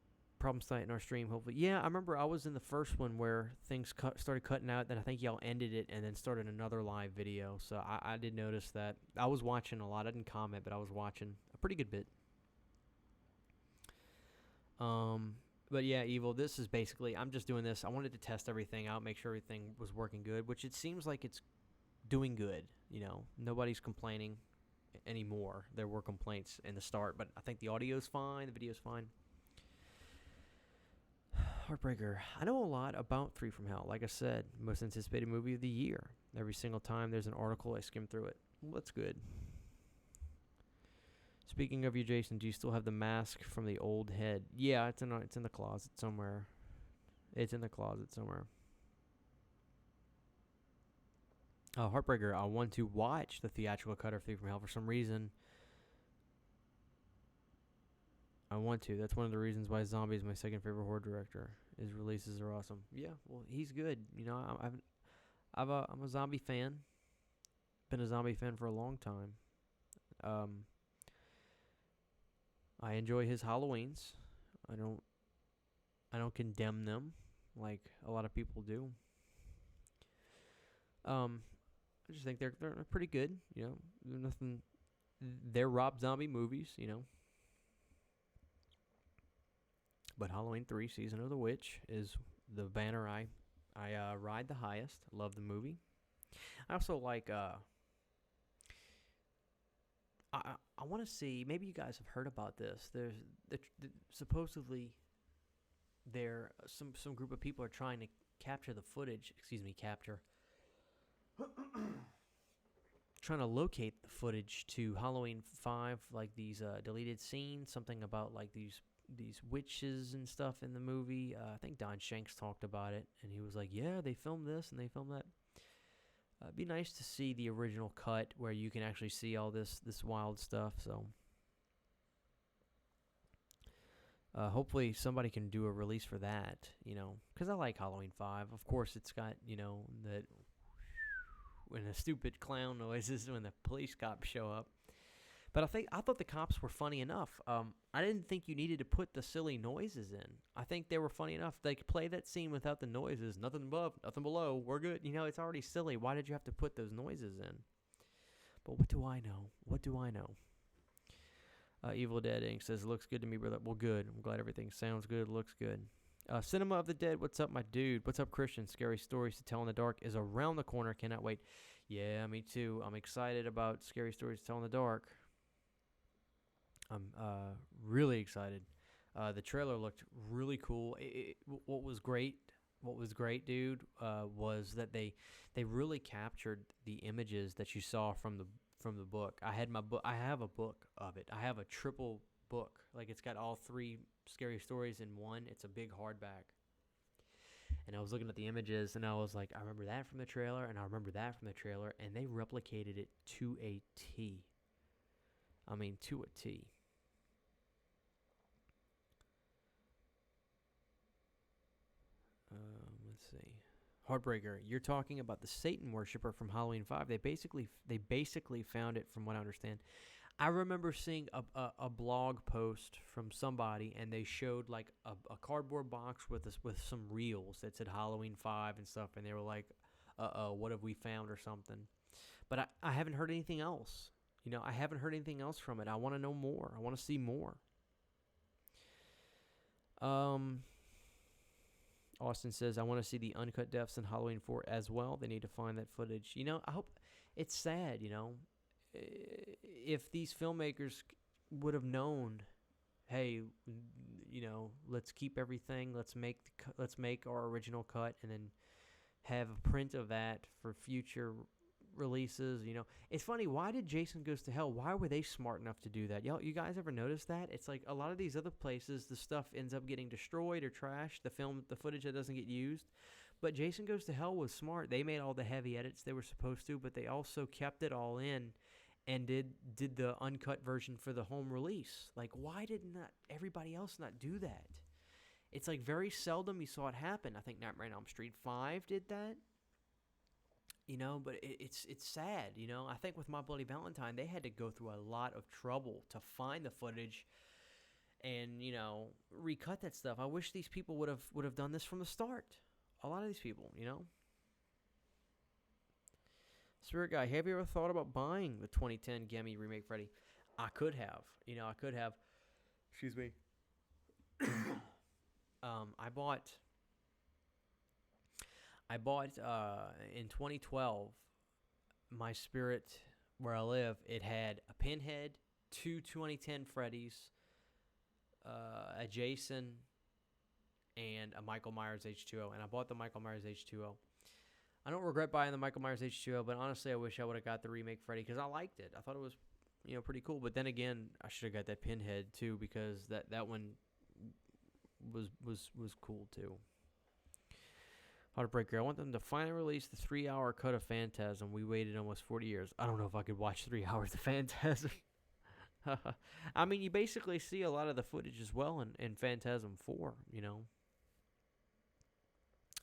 tonight in our stream. Hopefully, yeah. I remember I was in the first one where things started cutting out. Then I think y'all ended it and then started another live video. So I did notice that. I was watching a lot. I didn't comment, but I was watching a pretty good bit. But yeah, Evil, this is basically, I'm just doing this. I wanted to test everything out, make sure everything was working good, which it seems like it's doing good. Nobody's complaining anymore. There were complaints in the start, but I think the audio's fine, the video's fine. Heartbreaker. I know a lot about 3 from Hell. Like I said, most anticipated movie of the year. Every single time there's an article, I skim through it. Well, that's good. Speaking of you, Jason, do you still have the mask from the old head? Yeah, it's in the closet somewhere. Heartbreaker. I want to watch the theatrical cut of 3 from Hell for some reason. I want to. That's one of the reasons why Zombie is my second favorite horror director. His releases are awesome. Yeah, well, he's good. I'm a Zombie fan. Been a Zombie fan for a long time. I enjoy his Halloweens. I don't condemn them like a lot of people do. I just think they're pretty good. You know, nothing. They're Rob Zombie movies. You know. But Halloween 3 Season of the Witch is the banner I ride the highest. Love the movie. I also like I want to see, maybe you guys have heard about this. There's supposedly there some group of people are trying to capture the footage, capture trying to locate the footage to Halloween 5, like these deleted scenes, something about like these witches and stuff in the movie. I think Don Shanks talked about it, and he was like, yeah, they filmed this and they filmed that. It'd be nice to see the original cut where you can actually see all this wild stuff. So hopefully somebody can do a release for that, you know, because I like Halloween 5. Of course, it's got, you know, that when the stupid clown noises when the police cops show up. But I thought the cops were funny enough. I didn't think you needed to put the silly noises in. I think they were funny enough. They could play that scene without the noises. Nothing above, nothing below. We're good. You know, it's already silly. Why did you have to put those noises in? But what do I know? What do I know? Evil Dead Inc. says, looks good to me, brother. Well, good. I'm glad everything sounds good, looks good. Cinema of the Dead, what's up, my dude? What's up, Christian? Scary Stories to Tell in the Dark is around the corner. Cannot wait. Yeah, me too. I'm excited about Scary Stories to Tell in the Dark. I'm really excited. The trailer looked really cool. What was great, dude, was that they really captured the images that you saw from the book. I have a book of it. I have a triple book. Like, it's got all 3 scary stories in one. It's a big hardback. And I was looking at the images, and I was like, I remember that from the trailer, and I remember that from the trailer, and they replicated it to a T. I mean, to a T. Let's see. Heartbreaker, you're talking about the Satan worshiper from Halloween 5. They basically found it, from what I understand. I remember seeing a blog post from somebody, and they showed like a cardboard box with some reels that said Halloween 5 and stuff, and they were like, what have we found or something. But I haven't heard anything else. You know, I haven't heard anything else from it. I want to know more. I want to see more. Austin says, I want to see the uncut deaths in Halloween 4 as well. They need to find that footage. You know, I hope. It's sad, you know. If these filmmakers would have known, hey, you know, let's keep everything. Let's make our original cut and then have a print of that for future releases. You know, it's funny. Why did Jason Goes to Hell? Why were they smart enough to do that? You guys ever notice that? It's like a lot of these other places, the stuff ends up getting destroyed or trashed. The footage that doesn't get used. But Jason Goes to Hell was smart. They made all the heavy edits they were supposed to, but they also kept it all in and did the uncut version for the home release. Like, why did not everybody else not do that? It's like very seldom you saw it happen. I think Nightmare on Elm Street 5 did that. You know, but it's sad, you know. I think with My Bloody Valentine, they had to go through a lot of trouble to find the footage and, you know, recut that stuff. I wish these people would have done this from the start. A lot of these people, you know. Spirit Guy, have you ever thought about buying the 2010 Gimme Remake Freddy? I could have. You know, I could have. Excuse me. I bought in 2012, my Spirit, where I live, it had a Pinhead, 2 2010 Freddys, a Jason, and a Michael Myers H2O. And I bought the Michael Myers H2O. I don't regret buying the Michael Myers H2O, but honestly, I wish I would have got the remake Freddy because I liked it. I thought it was, you know, pretty cool. But then again, I should have got that Pinhead too because that one was cool too. Heartbreaker, I want them to finally release the 3-hour cut of Phantasm. We waited almost 40 years. I don't know if I could watch 3 hours of Phantasm. I mean, you basically see a lot of the footage as well in Phantasm 4, you know.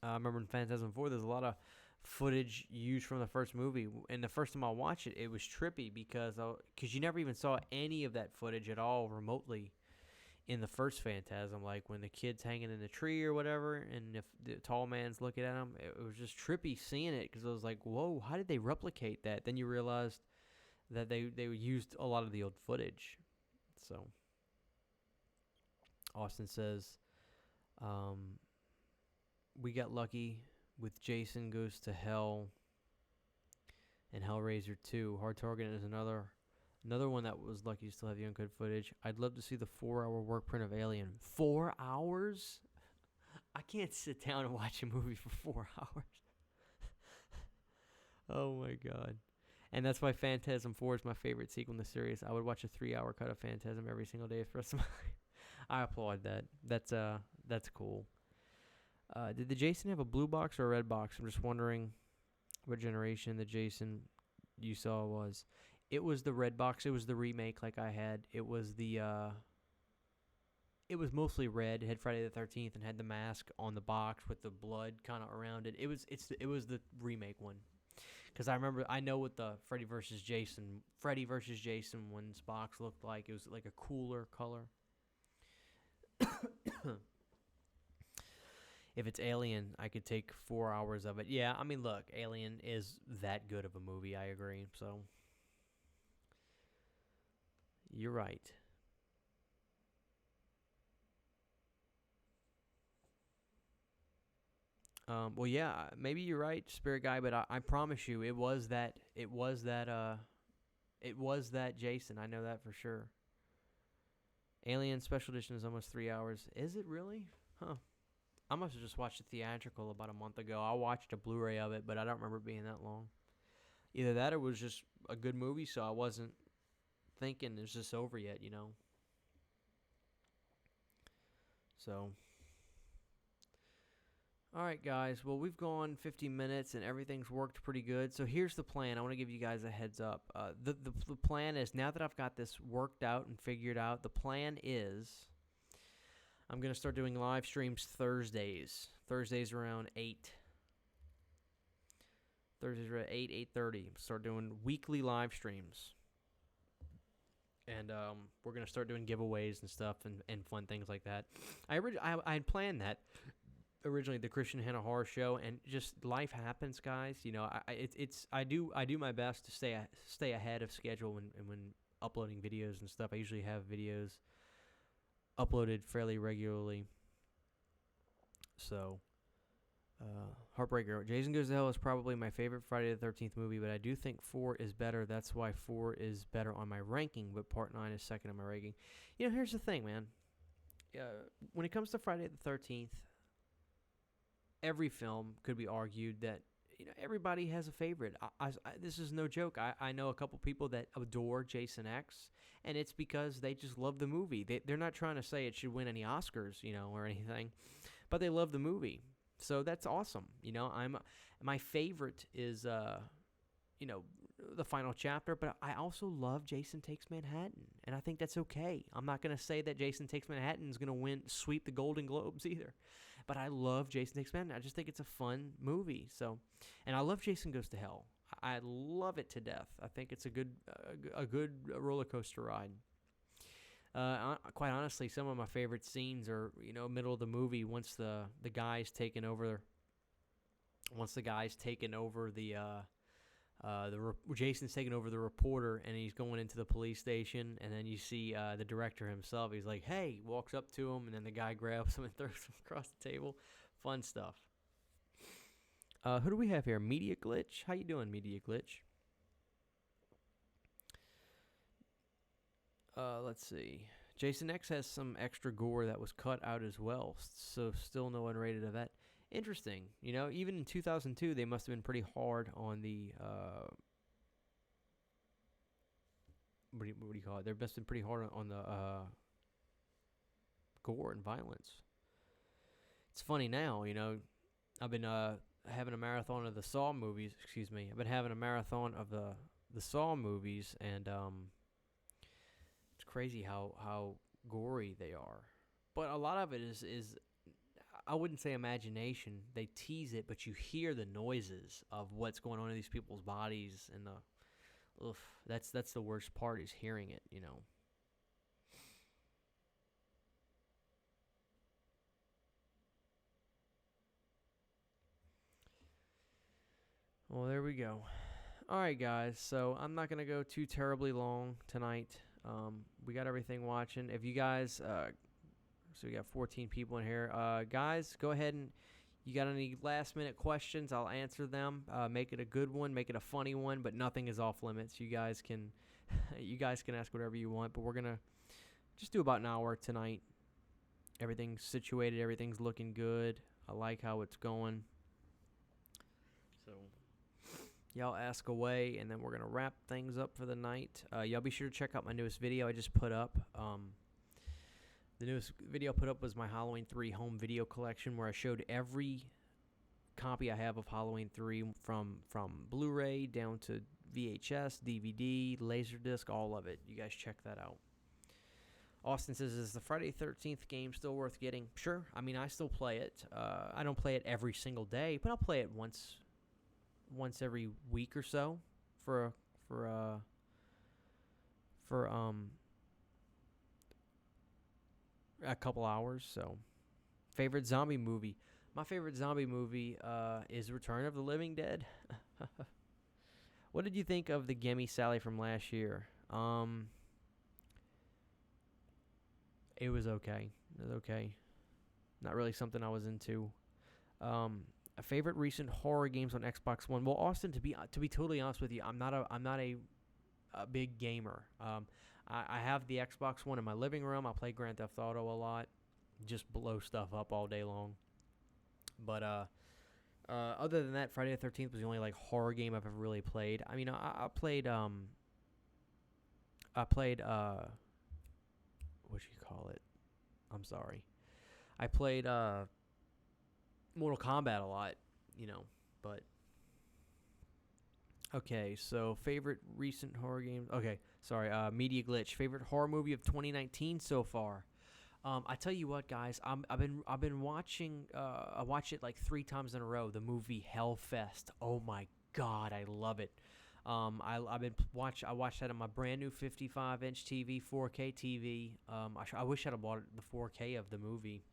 I remember in Phantasm 4, there's a lot of footage used from the first movie. And the first time I watched it, it was trippy because you never even saw any of that footage at all remotely in the first Phantasm, like when the kid's hanging in the tree or whatever, and if the tall man's looking at him, it was just trippy seeing it because I was like, whoa, how did they replicate that? Then you realized that they used a lot of the old footage. So Austin says, we got lucky with Jason Goes to Hell and Hellraiser 2. Hard Target is another one that was lucky to still have the uncut footage. I'd love to see the 4-hour work print of Alien. 4 hours? I can't sit down and watch a movie for 4 hours. Oh my god. And that's why Phantasm 4 is my favorite sequel in the series. I would watch a 3-hour cut of Phantasm every single day for the rest of my life. I applaud that. That's cool. Did the Jason have a blue box or a red box? I'm just wondering what generation the Jason you saw was. It was the red box. It was the remake like I had. It was it was mostly red. It had Friday the 13th and had the mask on the box with the blood kind of around it. It was the remake one. Because I know what the Freddy versus Jason one's box looked like. It was like a cooler color. If it's Alien, I could take 4 hours of it. Yeah, I mean, look, Alien is that good of a movie. I agree. So, you're right. Well, yeah, maybe you're right, Spirit Guy, but I promise you, it was that Jason. I know that for sure. Alien Special Edition is almost 3 hours. Is it really? Huh. I must have just watched a theatrical about a month ago. I watched a Blu-ray of it, but I don't remember it being that long. Either that or it was just a good movie, so I wasn't thinking it's just over yet, you know. So, all right, guys. Well, we've gone 50 minutes and everything's worked pretty good. So here's the plan. I want to give you guys a heads up. The plan is, now that I've got this worked out and figured out, the plan is I'm going to start doing live streams Thursdays. Thursdays around 8. Thursdays around 8, 8:30. Start doing weekly live streams. And we're going to start doing giveaways and stuff and fun things like that. I had planned that originally, the Christian Hannah Horror Show, and just life happens, guys. You know, I do my best to stay ahead of schedule when uploading videos and stuff. I usually have videos uploaded fairly regularly. So, Heartbreaker. Jason Goes to Hell is probably my favorite Friday the 13th movie, but I do think 4 is better. That's why 4 is better on my ranking, but Part 9 is second on my ranking. You know, here's the thing, man. When it comes to Friday the 13th, every film could be argued that, you know, everybody has a favorite. This is no joke. I know a couple people that adore Jason X, and it's because they just love the movie. They're not trying to say it should win any Oscars, you know, or anything, but they love the movie. So that's awesome. You know, my favorite is you know, The Final Chapter, but I also love Jason Takes Manhattan, and I think that's okay. I'm not going to say that Jason Takes Manhattan is going to sweep the Golden Globes either. But I love Jason Takes Manhattan. I just think it's a fun movie. So, and I love Jason Goes to Hell. I love it to death. I think it's a good roller coaster ride. Quite honestly, some of my favorite scenes are, you know, middle of the movie once the guy's taken over. Once the guy's taken over Jason's taking over the reporter, and he's going into the police station, and then you see the director himself. He's like, hey, walks up to him, and then the guy grabs him and throws him across the table. Fun stuff. Who do we have here? Media Glitch. How you doing, Media Glitch? Let's see. Jason X has some extra gore that was cut out as well, so still no unrated of that. Interesting. You know, even in 2002, they must have been pretty hard on the, what do you call it? They must have been pretty hard on the gore and violence. It's funny now, you know, I've been having a marathon of the Saw movies. Excuse me. I've been having a marathon of the Saw movies, and it's crazy how gory they are. But a lot of it is I wouldn't say imagination. They tease it, but you hear the noises of what's going on in these people's bodies, and that's the worst part, is hearing it, you know. Well, there we go. All right, guys. So I'm not gonna go too terribly long tonight. We got everything watching. If you guys, so we got 14 people in here. Guys, go ahead and you got any last minute questions? I'll answer them. Make it a good one, make it a funny one, but nothing is off limits. You guys can, you guys can ask whatever you want. But we're gonna just do about an hour tonight. Everything's situated. Everything's looking good. I like how it's going. So y'all ask away, and then we're gonna wrap things up for the night. Y'all be sure to check out my newest video I just put up. The newest video I put up was my Halloween 3 home video collection, where I showed every copy I have of Halloween 3 from Blu-ray down to VHS, DVD, Laserdisc, all of it. You guys check that out. Austin says, is the Friday 13th game still worth getting? Sure. I mean, I still play it. I don't play it every single day, but I'll play it once every week or so for a couple hours. So, favorite zombie movie. My favorite zombie movie is Return of the Living Dead. What did you think of the Gimme Sally from last year? It was okay. Not really something I was into. A favorite recent horror games on Xbox One. Well, Austin, to be totally honest with you, I'm not a big gamer. I have the Xbox One in my living room. I play Grand Theft Auto a lot, just blow stuff up all day long. But other than that, Friday the 13th was the only like horror game I've ever really played. I mean, I played what do you call it? I'm sorry. I played Mortal Kombat a lot, but okay, so favorite recent horror games. Okay, sorry, Media Glitch. Favorite horror movie of 2019 so far. I tell you what, guys, I've been watching. I watched it like 3 times in a row. The movie Hellfest. Oh my God, I love it. I watched that on my brand new 55-inch TV, 4K TV. I wish I'd have bought the 4K of the movie.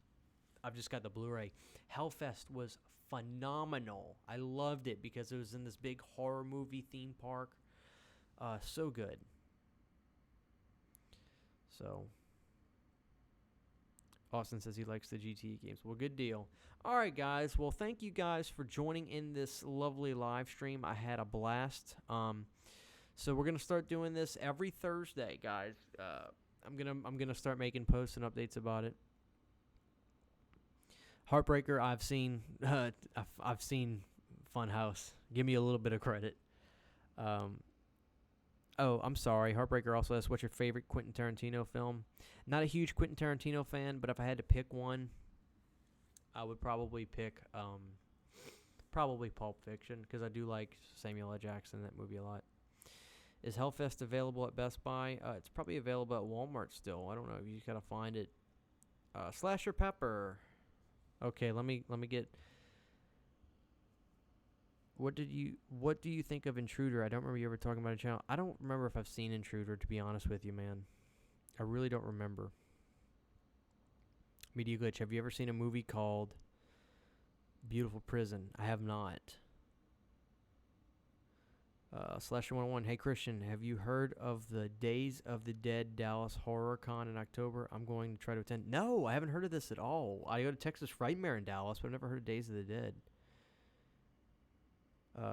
I've just got the Blu-ray. Hellfest was phenomenal. I loved it because it was in this big horror movie theme park. So good. So, Austin says he likes the GTE games. Well, good deal. All right, guys. Well, thank you guys for joining in this lovely live stream. I had a blast. So we're gonna start doing this every Thursday, guys. I'm gonna start making posts and updates about it. Heartbreaker, I've seen Funhouse. Give me a little bit of credit. Oh, I'm sorry. Heartbreaker also asks, what's your favorite Quentin Tarantino film? Not a huge Quentin Tarantino fan, but if I had to pick one, I would probably pick probably Pulp Fiction, because I do like Samuel L. Jackson in that movie a lot. Is Hellfest available at Best Buy? It's probably available at Walmart still. I don't know. You just gotta find it. Slasher Pepper. Okay, let me get. What do you think of Intruder? I don't remember you ever talking about a channel. I don't remember if I've seen Intruder, to be honest with you, man. I really don't remember. Media Glitch, have you ever seen a movie called Beautiful Prison? I have not. Slasher 101, hey Christian, have you heard of the Days of the Dead Dallas Horror Con in October? I'm going to try to attend. No, I haven't heard of this at all. I go to Texas Frightmare in Dallas, but I've never heard of Days of the Dead.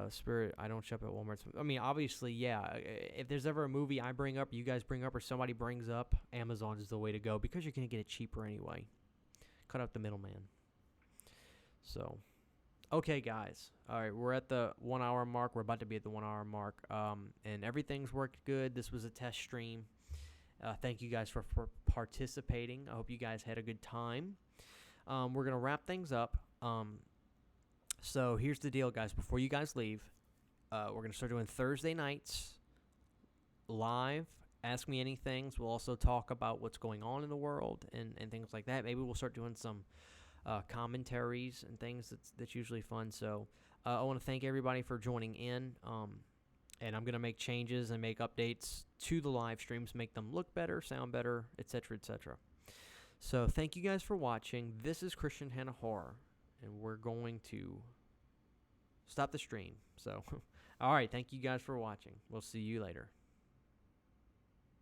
Spirit, I don't shop at Walmart. I mean, obviously, yeah. If there's ever a movie I bring up, you guys bring up, or somebody brings up, Amazon is the way to go, because you're going to get it cheaper anyway. Cut out the middleman. So, okay, guys. All right, we're at the 1 hour mark. We're about to be at the 1 hour mark. And everything's worked good. This was a test stream. Thank you guys for participating. I hope you guys had a good time. We're going to wrap things up. So here's the deal, guys. Before you guys leave, we're going to start doing Thursday nights live. Ask me anything. We'll also talk about what's going on in the world and things like that. Maybe we'll start doing some commentaries and things. That's usually fun. So I want to thank everybody for joining in. And I'm going to make changes and make updates to the live streams, make them look better, sound better, etc., etc. So thank you guys for watching. This is Christian HANNA Horror, and we're going to stop the stream. So, all right. Thank you guys for watching. We'll see you later.